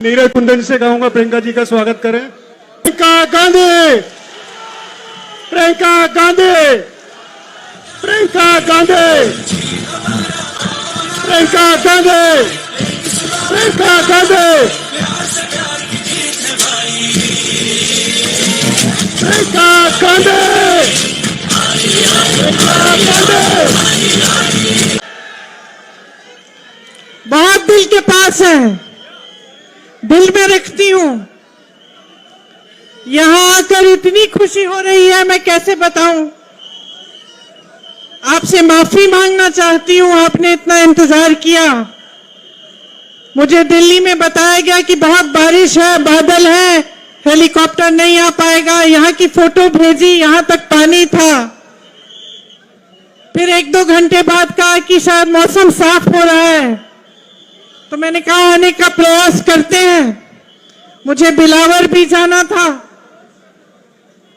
नीरज कुंदन से कहूंगा प्रियंका जी का स्वागत करें। प्रियंका गांधी, प्रियंका गांधी, प्रियंका गांधी, प्रियंका गांधी, प्रियंका गांधी, प्रियंका गांधी, बहुत दिल के पास है, दिल में रखती हूं। यहां आकर इतनी खुशी हो रही है, मैं कैसे बताऊं। आपसे माफी मांगना चाहती हूं, आपने इतना इंतजार किया। मुझे दिल्ली में बताया गया कि बहुत बारिश है, बादल है, हेलीकॉप्टर नहीं आ पाएगा। यहां की फोटो भेजी, यहां तक पानी था। फिर 1-2 घंटे बाद कहा कि शायद मौसम साफ हो रहा है, तो मैंने कहा आने का प्रयास करते हैं। मुझे बिलावर भी जाना था,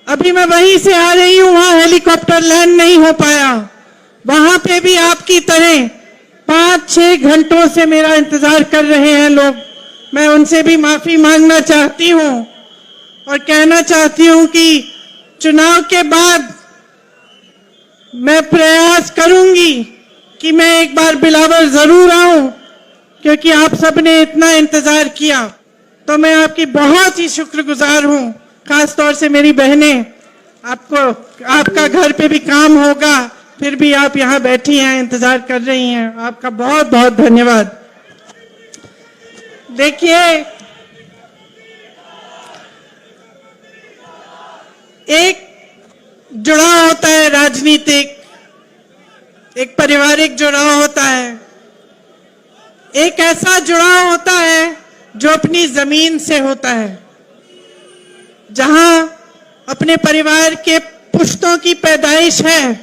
अभी मैं वहीं से आ रही हूं। वहां हेलीकॉप्टर लैंड नहीं हो पाया। वहां पे भी आपकी तरह 5-6 घंटों से मेरा इंतजार कर रहे हैं लोग। मैं उनसे भी माफी मांगना चाहती हूं और कहना चाहती हूं कि चुनाव के बाद मैं प्रयास करूंगी कि मैं एक बार बिलावर जरूर आऊं, क्योंकि आप सबने इतना इंतजार किया। तो मैं आपकी बहुत ही शुक्रगुजार हूं, खास तौर से मेरी बहनें। आपका घर पे भी काम होगा, फिर भी आप यहां बैठी हैं, इंतजार कर रही हैं। आपका बहुत बहुत धन्यवाद। देखिए, एक जुड़ाव होता है राजनीतिक, एक पारिवारिक जुड़ाव होता है, एक ऐसा जुड़ाव होता है जो अपनी जमीन से होता है, जहां अपने परिवार के पुश्तों की पैदाइश है।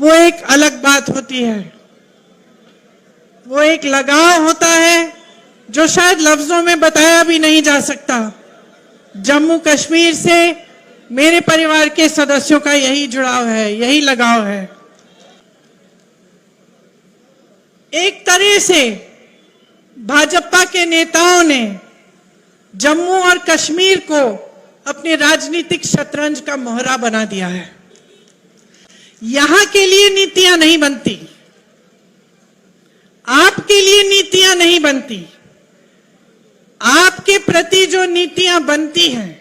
वो एक अलग बात होती है, वो एक लगाव होता है जो शायद लफ्जों में बताया भी नहीं जा सकता। जम्मू कश्मीर से मेरे परिवार के सदस्यों का यही जुड़ाव है, यही लगाव है। एक तरह से भाजपा के नेताओं ने जम्मू और कश्मीर को अपने राजनीतिक शतरंज का मोहरा बना दिया है। यहां के लिए नीतियां नहीं बनती, आपके लिए नीतियां नहीं बनती। आपके प्रति जो नीतियां बनती हैं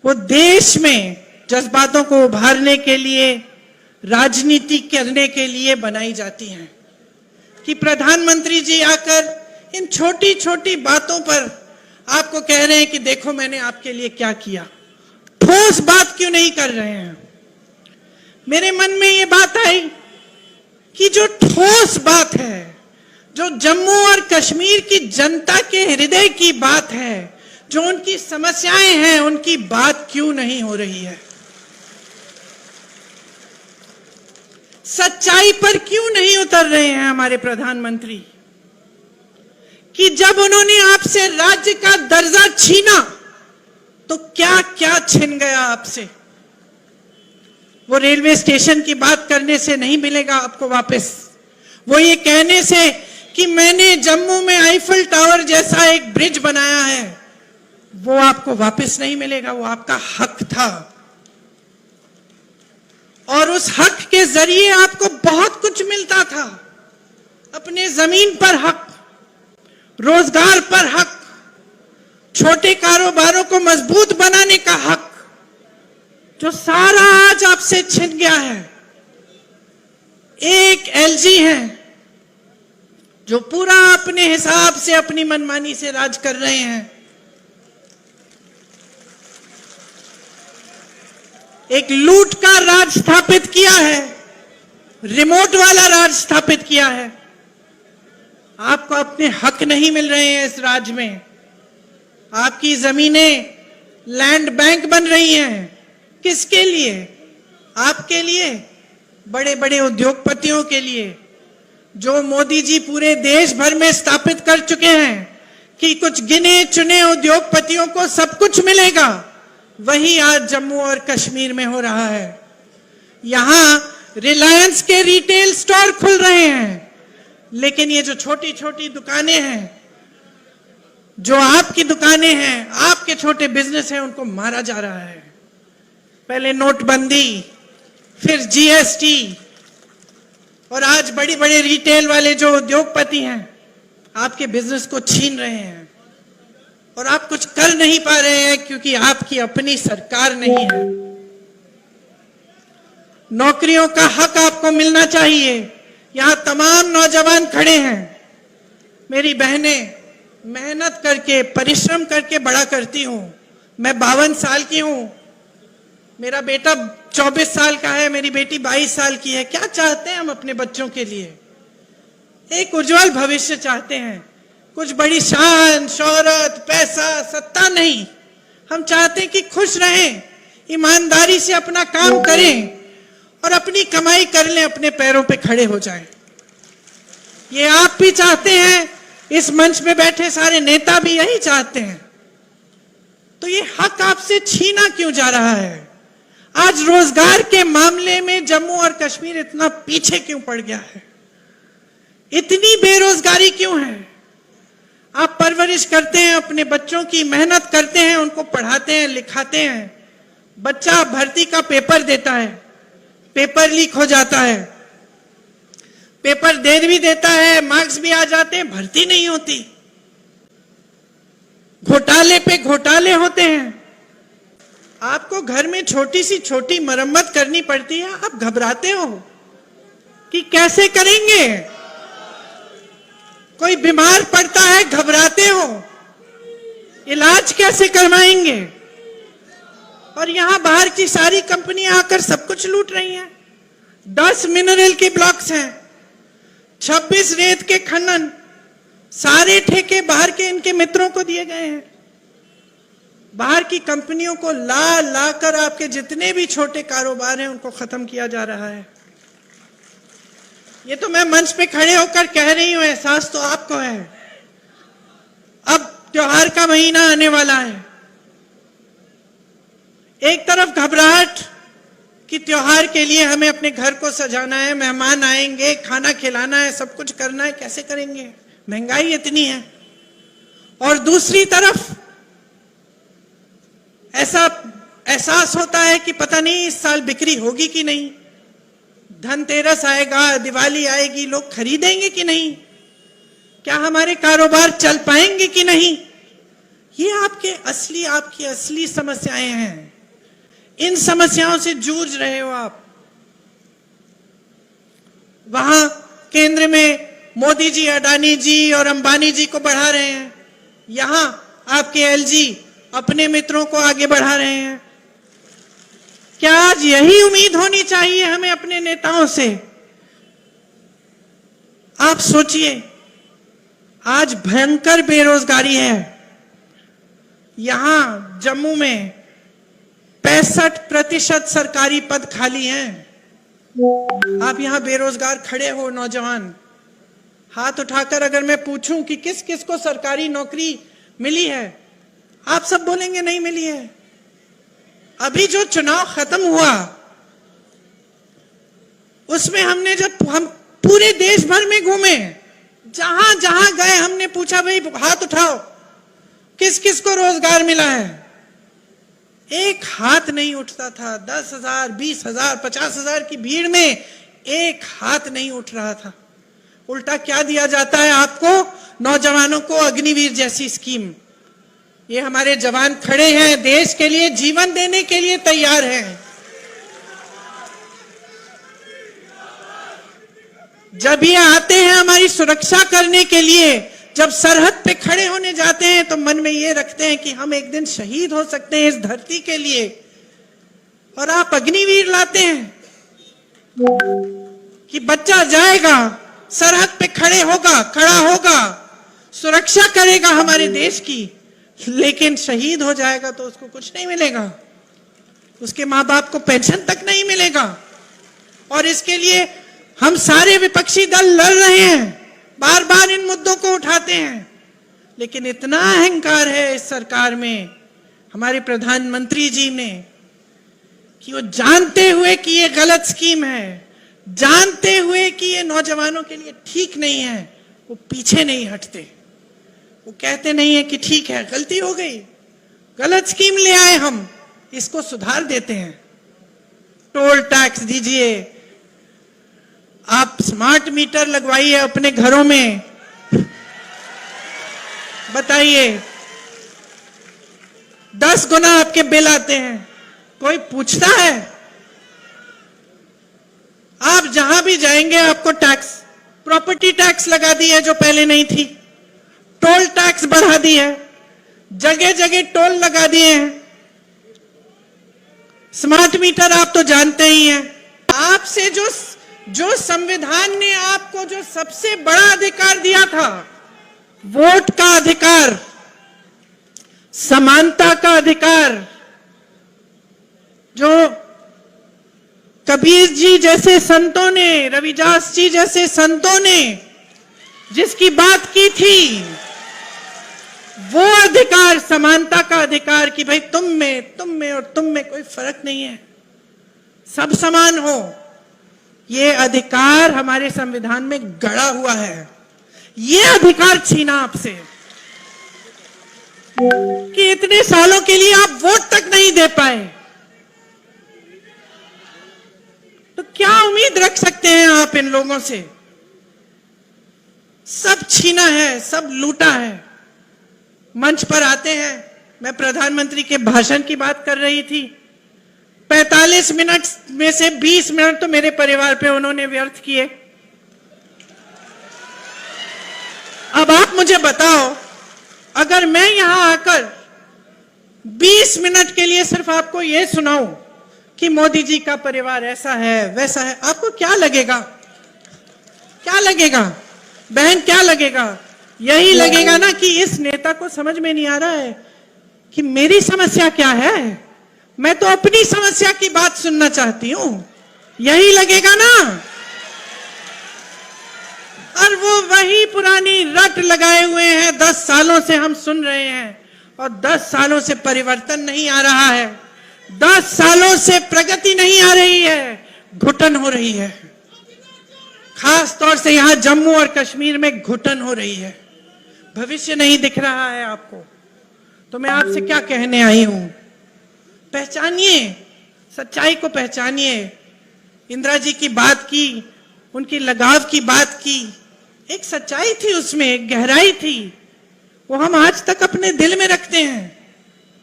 वो देश में जज्बातों को उभारने के लिए, राजनीति करने के लिए बनाई जाती हैं। कि प्रधानमंत्री जी आकर इन छोटी छोटी बातों पर आपको कह रहे हैं कि देखो मैंने आपके लिए क्या किया। ठोस बात क्यों नहीं कर रहे हैं? मेरे मन में ये बात आई कि जो ठोस बात है, जो जम्मू और कश्मीर की जनता के हृदय की बात है, जो उनकी समस्याएं हैं, उनकी बात क्यों नहीं हो रही है? सच्चाई पर क्यों नहीं उतर रहे हैं हमारे प्रधानमंत्री? कि जब उन्होंने आपसे राज्य का दर्जा छीना तो क्या क्या छिन गया आपसे? वो रेलवे स्टेशन की बात करने से नहीं मिलेगा आपको वापस। वो ये कहने से कि मैंने जम्मू में आईफल टावर जैसा एक ब्रिज बनाया है, वो आपको वापस नहीं मिलेगा। वो आपका हक था और उस हक के जरिए आपको बहुत कुछ मिलता था। अपने जमीन पर हक, रोजगार पर हक, छोटे कारोबारों को मजबूत बनाने का हक, जो सारा आज आपसे छिन गया है। एक एलजी है जो पूरा अपने हिसाब से, अपनी मनमानी से राज कर रहे हैं। एक लूट का राज स्थापित किया है, रिमोट वाला राज स्थापित किया है। आपको अपने हक नहीं मिल रहे हैं इस राज्य में। आपकी जमीनें लैंड बैंक बन रही हैं। किसके लिए? आपके लिए, बड़े बड़े उद्योगपतियों के लिए, जो मोदी जी पूरे देश भर में स्थापित कर चुके हैं कि कुछ गिने चुने उद्योगपतियों को सब कुछ मिलेगा। वही आज जम्मू और कश्मीर में हो रहा है। यहां रिलायंस के रिटेल स्टोर खुल रहे हैं, लेकिन ये जो छोटी छोटी दुकानें हैं जो आपकी दुकानें हैं, आपके छोटे बिजनेस हैं, उनको मारा जा रहा है। पहले नोटबंदी, फिर जीएसटी, और आज बड़ी बड़े रिटेल वाले जो उद्योगपति हैं आपके बिजनेस को छीन रहे हैं, और आप कुछ कर नहीं पा रहे हैं क्योंकि आपकी अपनी सरकार नहीं है। नौकरियों का हक आपको मिलना चाहिए। यहां तमाम नौजवान खड़े हैं, मेरी बहनें मेहनत करके, परिश्रम करके बड़ा करती हूं। मैं 52 साल की हूं, मेरा बेटा 24 साल का है, मेरी बेटी 22 साल की है। क्या चाहते हैं हम अपने बच्चों के लिए? एक उज्जवल भविष्य चाहते हैं। कुछ बड़ी शान, शोहरत, पैसा, सत्ता नहीं। हम चाहते हैं कि खुश रहें, ईमानदारी से अपना काम करें और अपनी कमाई कर लें, अपने पैरों पे खड़े हो जाएं। ये आप भी चाहते हैं, इस मंच में बैठे सारे नेता भी यही चाहते हैं। तो ये हक आपसे छीना क्यों जा रहा है? आज रोजगार के मामले में जम्मू और कश्मीर इतना पीछे क्यों पड़ गया है? इतनी बेरोजगारी क्यों है? आप परवरिश करते हैं अपने बच्चों की, मेहनत करते हैं, उनको पढ़ाते हैं, लिखाते हैं। बच्चा भर्ती का पेपर देता है, पेपर लीक हो जाता है, पेपर देर भी देता है, मार्क्स भी आ जाते हैं, भर्ती नहीं होती। घोटाले पे घोटाले होते हैं। आपको घर में छोटी सी छोटी मरम्मत करनी पड़ती है, आप घबराते हो कि कैसे करेंगे। कोई बीमार पड़ता है, घबराते हो, इलाज कैसे करवाएंगे। और यहां बाहर की सारी कंपनियां आकर सब कुछ लूट रही हैं। 10 मिनरल के ब्लॉक्स हैं, 26 रेत के खनन, सारे ठेके बाहर के इनके मित्रों को दिए गए हैं। बाहर की कंपनियों को ला ला कर आपके जितने भी छोटे कारोबार हैं उनको खत्म किया जा रहा है। ये तो मैं मंच पे खड़े होकर कह रही हूं, एहसास तो आपको है। अब त्योहार का महीना आने वाला है। एक तरफ घबराहट कि त्योहार के लिए हमें अपने घर को सजाना है, मेहमान आएंगे, खाना खिलाना है, सब कुछ करना है, कैसे करेंगे, महंगाई इतनी है। और दूसरी तरफ ऐसा एहसास होता है कि पता नहीं इस साल बिक्री होगी कि नहीं, धनतेरस आएगा, दिवाली आएगी, लोग खरीदेंगे कि नहीं, क्या हमारे कारोबार चल पाएंगे कि नहीं। ये आपकी असली समस्याएं हैं। इन समस्याओं से जूझ रहे हो आप। वहां केंद्र में मोदी जी अडानी जी और अंबानी जी को बढ़ा रहे हैं, यहां आपके एलजी अपने मित्रों को आगे बढ़ा रहे हैं। क्या आज यही उम्मीद होनी चाहिए हमें अपने नेताओं से? आप सोचिए, आज भयंकर बेरोजगारी है। यहां जम्मू में 65% सरकारी पद खाली हैं। आप यहां बेरोजगार खड़े हो, नौजवान, हाथ उठाकर अगर मैं पूछूं कि किस किस को सरकारी नौकरी मिली है, आप सब बोलेंगे नहीं मिली है। अभी जो चुनाव खत्म हुआ उसमें हम पूरे देश भर में घूमे, जहां जहां गए हमने पूछा, भाई हाथ उठाओ, किस किस को रोजगार मिला है। एक हाथ नहीं उठता था। 10,000, 20,000, 50,000 की भीड़ में एक हाथ नहीं उठ रहा था। उल्टा क्या दिया जाता है आपको? नौजवानों को अग्निवीर जैसी स्कीम। ये हमारे जवान खड़े हैं, देश के लिए जीवन देने के लिए तैयार हैं। जब ये आते हैं हमारी सुरक्षा करने के लिए, जब सरहद पे खड़े होने जाते हैं तो मन में ये रखते हैं कि हम एक दिन शहीद हो सकते हैं इस धरती के लिए, और आप अग्निवीर लाते हैं कि बच्चा जाएगा, सरहद पे खड़ा होगा, सुरक्षा करेगा हमारे देश की, लेकिन शहीद हो जाएगा तो उसको कुछ नहीं मिलेगा, उसके माँ बाप को पेंशन तक नहीं मिलेगा। और इसके लिए हम सारे विपक्षी दल लड़ रहे हैं, बार बार इन मुद्दों को उठाते हैं, लेकिन इतना अहंकार है इस सरकार में, हमारे प्रधानमंत्री जी ने, कि वो जानते हुए कि ये गलत स्कीम है, जानते हुए कि ये नौजवानों के लिए ठीक नहीं है, वो पीछे नहीं हटते। वो कहते नहीं है कि ठीक है, गलती हो गई, गलत स्कीम ले आए हम, इसको सुधार देते हैं। टोल टैक्स दीजिए, आप स्मार्ट मीटर लगवाइए अपने घरों में। बताइए, 10 गुना आपके बिल आते हैं, कोई पूछता है? आप जहां भी जाएंगे आपको टैक्स, प्रॉपर्टी टैक्स लगा दी है जो पहले नहीं थी, टोल टैक्स बढ़ा दी है, जगह जगह टोल लगा दिए हैं, स्मार्ट मीटर आप तो जानते ही हैं। आपसे जो संविधान ने आपको जो सबसे बड़ा अधिकार दिया था, वोट का अधिकार, समानता का अधिकार, जो कबीर जी जैसे संतों ने, रविदास जी जैसे संतों ने जिसकी बात की थी, वो अधिकार, समानता का अधिकार कि भाई तुम में और तुम में कोई फर्क नहीं है, सब समान हो, ये अधिकार हमारे संविधान में गड़ा हुआ है। ये अधिकार छीना आपसे कि इतने सालों के लिए आप वोट तक नहीं दे पाए, तो क्या उम्मीद रख सकते हैं आप इन लोगों से? सब छीना है, सब लूटा है। मंच पर आते हैं, मैं प्रधानमंत्री के भाषण की बात कर रही थी, 45 मिनट में से 20 मिनट तो मेरे परिवार पे उन्होंने व्यर्थ किए। अब आप मुझे बताओ, अगर मैं यहां आकर 20 मिनट के लिए सिर्फ आपको यह सुनाऊं कि मोदी जी का परिवार ऐसा है, वैसा है, आपको क्या लगेगा? क्या लगेगा बहन, क्या लगेगा? यही लगेगा ना कि इस नेता को समझ में नहीं आ रहा है कि मेरी समस्या क्या है, मैं तो अपनी समस्या की बात सुनना चाहती हूं, यही लगेगा ना। और वो वही पुरानी रट लगाए हुए हैं, 10 सालों से हम सुन रहे हैं, और 10 सालों से परिवर्तन नहीं आ रहा है, 10 सालों से प्रगति नहीं आ रही है, घुटन हो रही है। खास तौर से यहां जम्मू और कश्मीर में घुटन हो रही है, भविष्य नहीं दिख रहा है आपको। तो मैं आपसे क्या कहने आई हूं, पहचानिए, सच्चाई को पहचानिए। इंदिरा जी की बात की, उनकी लगाव की बात की, एक सच्चाई थी उसमें, एक गहराई थी, वो हम आज तक अपने दिल में रखते हैं।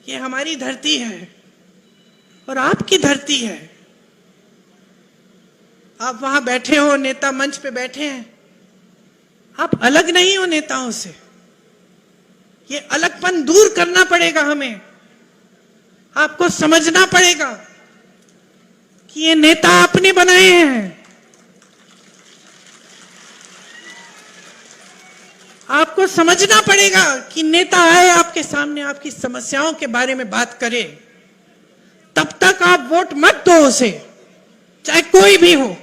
ये हमारी धरती है और आपकी धरती है। आप वहां बैठे हो, नेता मंच पे बैठे हैं, आप अलग नहीं हो नेताओं से। ये अलगपन दूर करना पड़ेगा हमें। आपको समझना पड़ेगा कि ये नेता आपने बनाए हैं। आपको समझना पड़ेगा कि नेता आए आपके सामने, आपकी समस्याओं के बारे में बात करे, तब तक आप वोट मत दो उसे, चाहे कोई भी हो।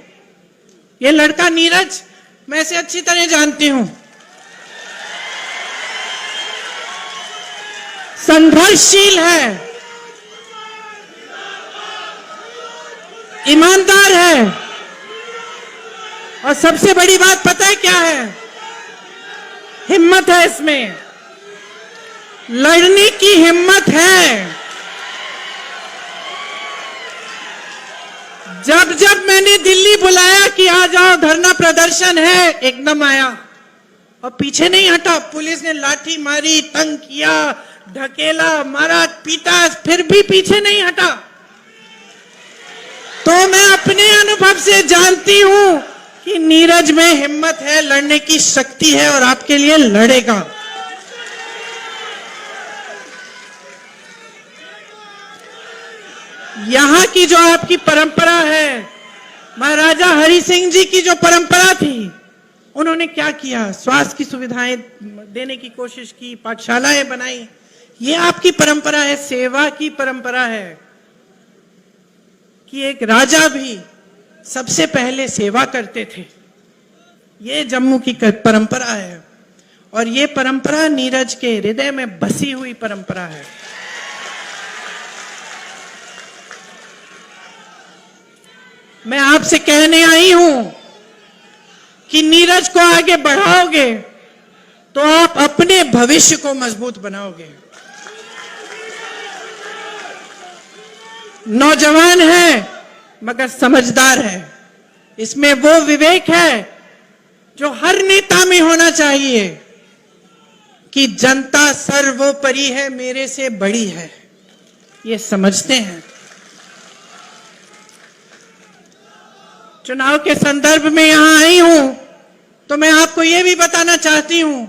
ये लड़का नीरज मैं इसे अच्छी तरह जानती हूं, संघर्षशील है, ईमानदार है, और सबसे बड़ी बात पता है क्या है? हिम्मत है इसमें, लड़ने की हिम्मत है। जब जब मैंने दिल्ली बुलाया कि आ जाओ धरना प्रदर्शन है, एकदम आया और पीछे नहीं हटा। पुलिस ने लाठी मारी, तंग किया, ढकेला, मारा, पीटा, फिर भी पीछे नहीं हटा। तो मैं अपने अनुभव से जानती हूं कि नीरज में हिम्मत है, लड़ने की शक्ति है और आपके लिए लड़ेगा। यहां की जो आपकी परंपरा है, महाराजा हरि सिंह जी की जो परंपरा थी, उन्होंने क्या किया? स्वास्थ्य की सुविधाएं देने की कोशिश की, पाठशालाएं बनाई। ये आपकी परंपरा है, सेवा की परंपरा है कि एक राजा भी सबसे पहले सेवा करते थे। ये जम्मू की परंपरा है और ये परंपरा नीरज के हृदय में बसी हुई परंपरा है। मैं आपसे कहने आई हूं कि नीरज को आगे बढ़ाओगे तो आप अपने भविष्य को मजबूत बनाओगे। नौजवान है मगर समझदार है, इसमें वो विवेक है जो हर नेता में होना चाहिए कि जनता सर्वोपरि है, मेरे से बड़ी है, ये समझते हैं। चुनाव के संदर्भ में यहां आई हूं तो मैं आपको यह भी बताना चाहती हूं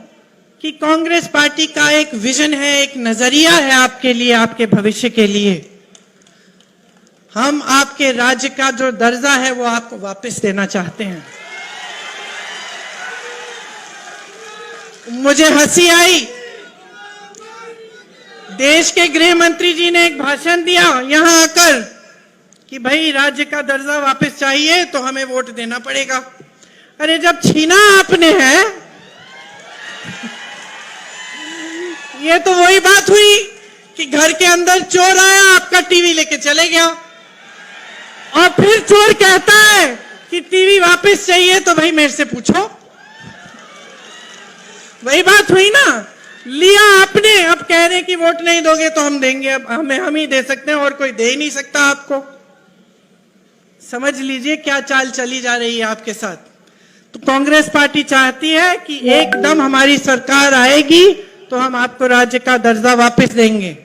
कि कांग्रेस पार्टी का एक विजन है, एक नजरिया है आपके लिए, आपके भविष्य के लिए। हम आपके राज्य का जो दर्जा है वो आपको वापस देना चाहते हैं। मुझे हंसी आई, देश के गृह मंत्री जी ने एक भाषण दिया यहां आकर कि भाई राज्य का दर्जा वापस चाहिए तो हमें वोट देना पड़ेगा। अरे जब छीना आपने है, ये तो वही बात हुई कि घर के अंदर चोर आया, आपका टीवी लेके चले गया, और फिर चोर कहता है कि टीवी वापस चाहिए तो भाई मेरे से पूछो। वही बात हुई ना, लिया आपने, अब कह रहे कि वोट नहीं दोगे तो हम देंगे, अब हम ही दे सकते हैं और कोई दे ही नहीं सकता आपको। समझ लीजिए क्या चाल चली जा रही है आपके साथ। तो कांग्रेस पार्टी चाहती है कि एकदम हमारी सरकार आएगी तो हम आपको राज्य का दर्जा वापस देंगे।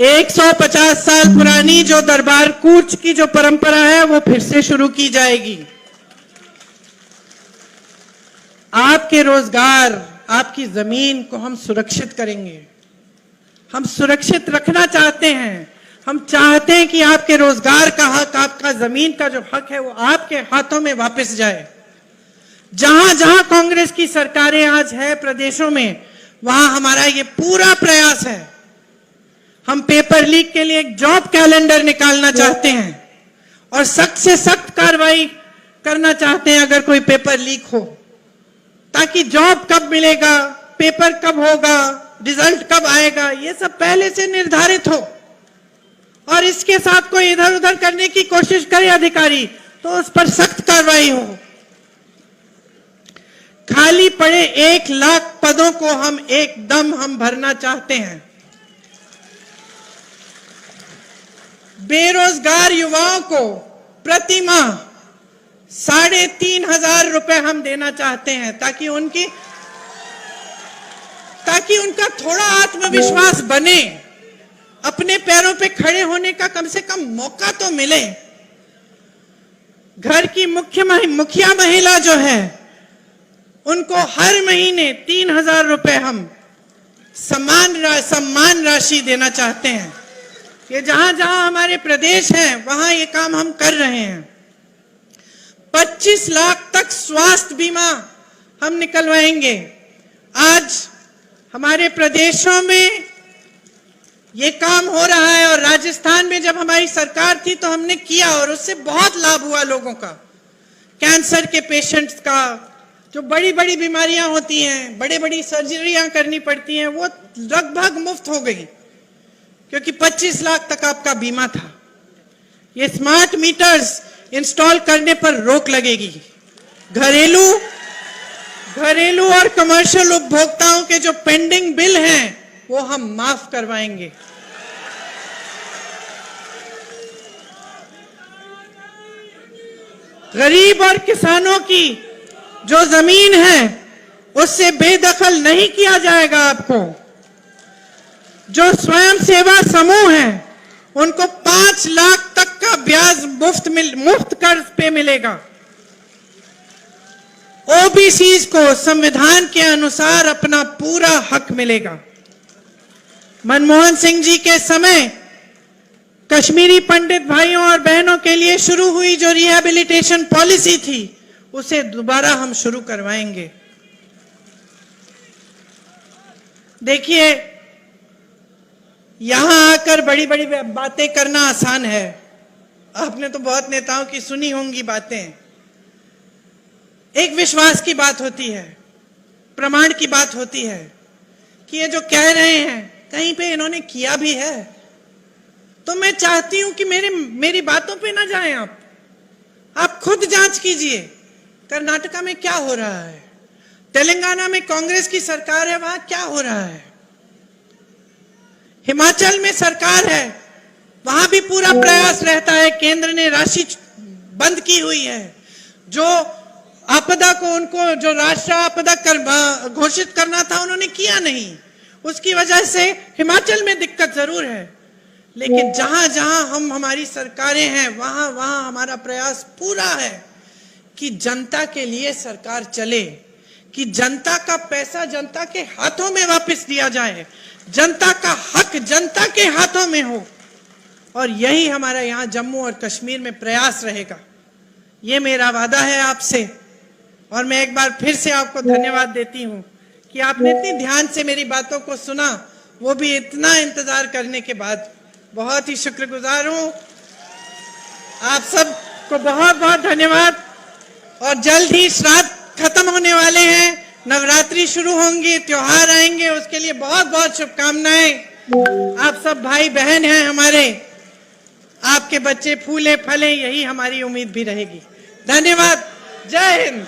150 साल पुरानी जो दरबार कूच की जो परंपरा है वो फिर से शुरू की जाएगी। आपके रोजगार, आपकी जमीन को हम सुरक्षित करेंगे। हम सुरक्षित रखना चाहते हैं। हम चाहते हैं कि आपके रोजगार का हक, आपका जमीन का जो हक है वो आपके हाथों में वापस जाए। जहां जहां कांग्रेस की सरकारें आज है प्रदेशों में, वहां हमारा ये पूरा प्रयास है। हम पेपर लीक के लिए एक जॉब कैलेंडर निकालना चाहते हैं और सख्त से सख्त कार्रवाई करना चाहते हैं अगर कोई पेपर लीक हो, ताकि जॉब कब मिलेगा, पेपर कब होगा, रिजल्ट कब आएगा, ये सब पहले से निर्धारित हो। और इसके साथ कोई इधर उधर करने की कोशिश करे अधिकारी तो उस पर सख्त कार्रवाई हो। खाली पड़े 1 लाख पदों को हम भरना चाहते हैं। बेरोजगार युवाओं को प्रति माह 3,500 रुपए हम देना चाहते हैं, ताकि उनका थोड़ा आत्मविश्वास बने, अपने पैरों पे खड़े होने का कम से कम मौका तो मिले। घर की मुखिया महिला जो है उनको हर महीने 3,000 रुपए हम सम्मान राशि देना चाहते हैं। ये जहां जहां हमारे प्रदेश हैं वहां ये काम हम कर रहे हैं। 25 लाख तक स्वास्थ्य बीमा हम निकलवाएंगे। आज हमारे प्रदेशों में ये काम हो रहा है और राजस्थान में जब हमारी सरकार थी तो हमने किया और उससे बहुत लाभ हुआ लोगों का। कैंसर के पेशेंट्स का, जो बड़ी बड़ी बीमारियां होती हैं, बड़ी बड़ी सर्जरियां करनी पड़ती हैं, वो लगभग मुफ्त हो गई क्योंकि 25 लाख तक आपका बीमा था। ये स्मार्ट मीटर्स इंस्टॉल करने पर रोक लगेगी। घरेलू और कमर्शियल उपभोक्ताओं के जो पेंडिंग बिल हैं वो हम माफ करवाएंगे। गरीब और किसानों की जो जमीन है उससे बेदखल नहीं किया जाएगा। आपको जो स्वयं सेवा समूह है उनको 5 लाख तक का ब्याज मुफ्त कर्ज पे मिलेगा। ओबीसी को संविधान के अनुसार अपना पूरा हक मिलेगा। मनमोहन सिंह जी के समय कश्मीरी पंडित भाइयों और बहनों के लिए शुरू हुई जो रिहैबिलिटेशन पॉलिसी थी उसे दोबारा हम शुरू करवाएंगे। देखिए, यहां आकर बड़ी बड़ी बातें करना आसान है। आपने तो बहुत नेताओं की सुनी होंगी बातें। एक विश्वास की बात होती है, प्रमाण की बात होती है कि ये जो कह रहे हैं कहीं पे इन्होंने किया भी है। तो मैं चाहती हूं कि मेरी बातों पे ना जाएं आप खुद जांच कीजिए कर्नाटका में क्या हो रहा है, तेलंगाना में कांग्रेस की सरकार है, वहां क्या हो रहा है, हिमाचल में सरकार है, वहां भी पूरा प्रयास रहता है, केंद्र ने राशि बंद की हुई है, जो आपदा को उनको जो राष्ट्र आपदा घोषित करना था उन्होंने किया नहीं, उसकी वजह से हिमाचल में दिक्कत जरूर है। लेकिन जहां जहां हमारी सरकारें हैं वहां वहां हमारा प्रयास पूरा है कि जनता के लिए सरकार चले, कि जनता का पैसा जनता के हाथों में वापस दिया जाए, जनता का हक जनता के हाथों में हो, और यही हमारा यहाँ जम्मू और कश्मीर में प्रयास रहेगा। ये मेरा वादा है आपसे, और मैं एक बार फिर से आपको धन्यवाद देती हूँ कि आपने इतनी ध्यान से मेरी बातों को सुना, वो भी इतना इंतजार करने के बाद। बहुत ही शुक्रगुजार हूँ, आप सबको बहुत बहुत धन्यवाद। और जल्द ही श्राद्ध खत्म होने वाले हैं, नवरात्रि शुरू होंगी, त्योहार आएंगे, उसके लिए बहुत बहुत शुभकामनाएं। आप सब भाई बहन हैं हमारे, आपके बच्चे फूले फले, यही हमारी उम्मीद भी रहेगी। धन्यवाद, जय हिंद।